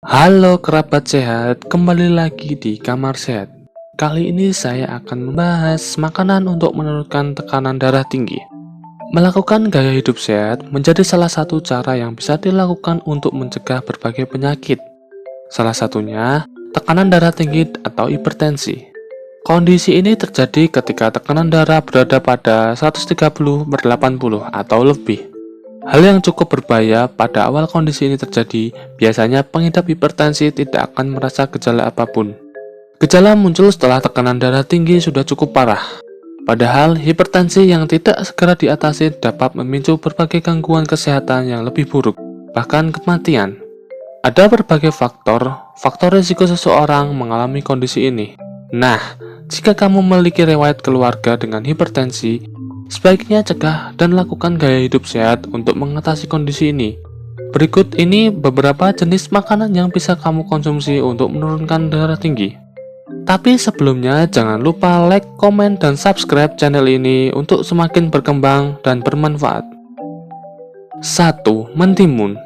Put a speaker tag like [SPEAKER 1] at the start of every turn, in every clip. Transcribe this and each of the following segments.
[SPEAKER 1] Halo kerabat sehat, kembali lagi di Kamar Sehat. Kali ini saya akan membahas makanan untuk menurunkan tekanan darah tinggi. Melakukan gaya hidup sehat menjadi salah satu cara yang bisa dilakukan untuk mencegah berbagai penyakit. Salah satunya, tekanan darah tinggi atau hipertensi. Kondisi ini terjadi ketika tekanan darah berada pada 130/80 atau lebih. Hal yang cukup berbahaya pada awal kondisi ini terjadi, biasanya pengidap hipertensi tidak akan merasa gejala apapun. Gejala muncul setelah tekanan darah tinggi sudah cukup parah. Padahal, hipertensi yang tidak segera diatasi dapat memicu berbagai gangguan kesehatan yang lebih buruk, bahkan kematian. Ada berbagai faktor risiko seseorang mengalami kondisi ini. Nah, jika kamu memiliki riwayat keluarga dengan hipertensi, sebaiknya cegah dan lakukan gaya hidup sehat untuk mengatasi kondisi ini. Berikut ini beberapa jenis makanan yang bisa kamu konsumsi untuk menurunkan darah tinggi. Tapi sebelumnya jangan lupa like, komen, dan subscribe channel ini untuk semakin berkembang dan bermanfaat. 1. Mentimun.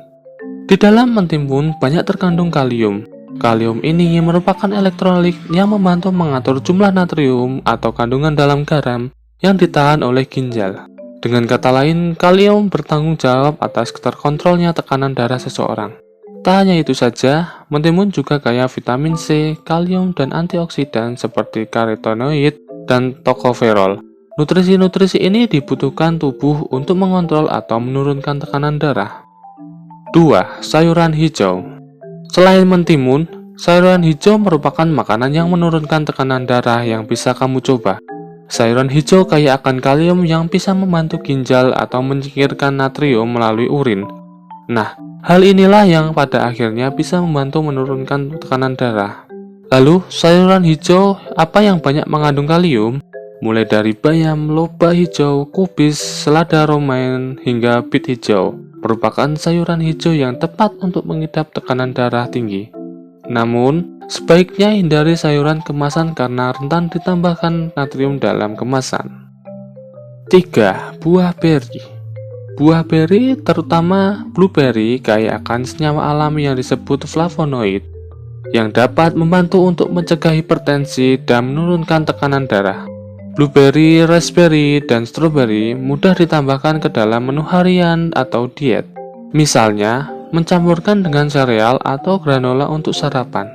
[SPEAKER 1] Di dalam mentimun banyak terkandung kalium. Kalium ini merupakan elektrolit yang membantu mengatur jumlah natrium atau kandungan dalam garam yang ditahan oleh ginjal. Dengan kata lain, kalium bertanggung jawab atas terkontrolnya tekanan darah seseorang. Tak hanya itu saja, mentimun juga kaya vitamin C, kalium, dan antioksidan seperti karotenoid dan tocopherol. Nutrisi-nutrisi ini dibutuhkan tubuh untuk mengontrol atau menurunkan tekanan darah. 2. Sayuran hijau. Selain mentimun, sayuran hijau merupakan makanan yang menurunkan tekanan darah yang bisa kamu coba. Sayuran hijau kaya akan kalium yang bisa membantu ginjal atau menyingkirkan natrium melalui urin. Nah, hal inilah yang pada akhirnya bisa membantu menurunkan tekanan darah. Lalu, sayuran hijau apa yang banyak mengandung kalium? Mulai dari bayam, lobak hijau, kubis, selada romaine, hingga bit hijau merupakan sayuran hijau yang tepat untuk mengidap tekanan darah tinggi. Namun, sebaiknya hindari sayuran kemasan karena rentan ditambahkan natrium dalam kemasan. 3. Buah beri. Buah beri, terutama blueberry, kaya akan senyawa alami yang disebut flavonoid, yang dapat membantu untuk mencegah hipertensi dan menurunkan tekanan darah. Blueberry, raspberry, dan strawberry mudah ditambahkan ke dalam menu harian atau diet. Misalnya, mencampurkan dengan sereal atau granola untuk sarapan.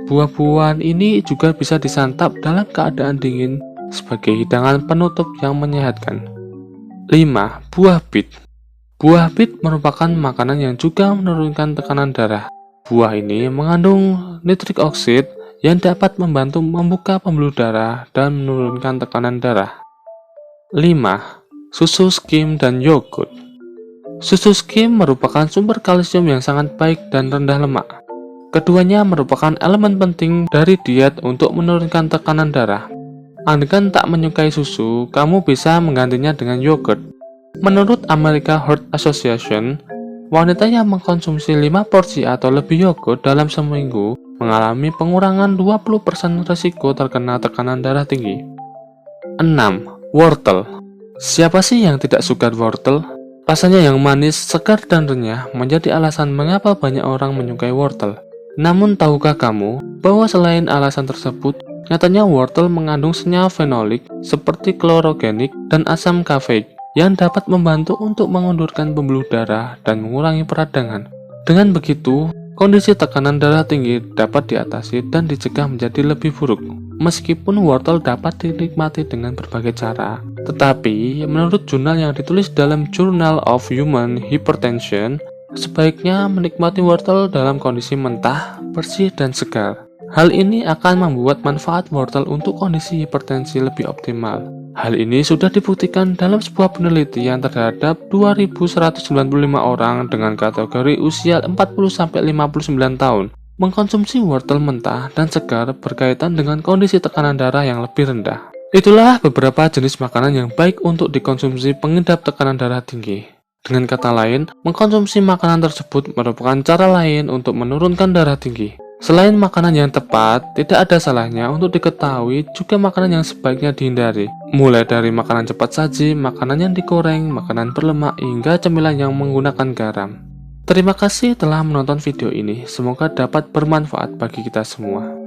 [SPEAKER 1] Buah-buahan ini juga bisa disantap dalam keadaan dingin sebagai hidangan penutup yang menyehatkan. 5. Buah bit. Buah bit merupakan makanan yang juga menurunkan tekanan darah. Buah ini mengandung nitrik oksid yang dapat membantu membuka pembuluh darah dan menurunkan tekanan darah. 5. Susu skim dan yogurt. Susu skim merupakan sumber kalsium yang sangat baik dan rendah lemak. Keduanya merupakan elemen penting dari diet untuk menurunkan tekanan darah. Andaikan tak menyukai susu, kamu bisa menggantinya dengan yogurt. Menurut American Heart Association, wanita yang mengkonsumsi 5 porsi atau lebih yogurt dalam seminggu mengalami pengurangan 20% risiko terkena tekanan darah tinggi. 6. Wortel. Siapa sih yang tidak suka wortel? Rasanya yang manis, segar, dan renyah menjadi alasan mengapa banyak orang menyukai wortel. Namun tahukah kamu bahwa selain alasan tersebut, nyatanya wortel mengandung senyawa fenolik seperti klorogenik dan asam kafeik yang dapat membantu untuk mengundurkan pembuluh darah dan mengurangi peradangan. Dengan begitu, kondisi tekanan darah tinggi dapat diatasi dan dicegah menjadi lebih buruk. Meskipun wortel dapat dinikmati dengan berbagai cara, tetapi menurut jurnal yang ditulis dalam Journal of Human Hypertension, sebaiknya menikmati wortel dalam kondisi mentah, bersih, dan segar. Hal ini akan membuat manfaat wortel untuk kondisi hipertensi lebih optimal. Hal ini sudah dibuktikan dalam sebuah penelitian terhadap 2.195 orang dengan kategori usia 40-59 tahun. Mengkonsumsi wortel mentah dan segar berkaitan dengan kondisi tekanan darah yang lebih rendah. Itulah beberapa jenis makanan yang baik untuk dikonsumsi pengidap tekanan darah tinggi. Dengan kata lain, mengkonsumsi makanan tersebut merupakan cara lain untuk menurunkan darah tinggi. Selain makanan yang tepat, tidak ada salahnya untuk diketahui juga makanan yang sebaiknya dihindari. Mulai dari makanan cepat saji, makanan yang digoreng, makanan berlemak, hingga cemilan yang menggunakan garam. Terima kasih telah menonton video ini, semoga dapat bermanfaat bagi kita semua.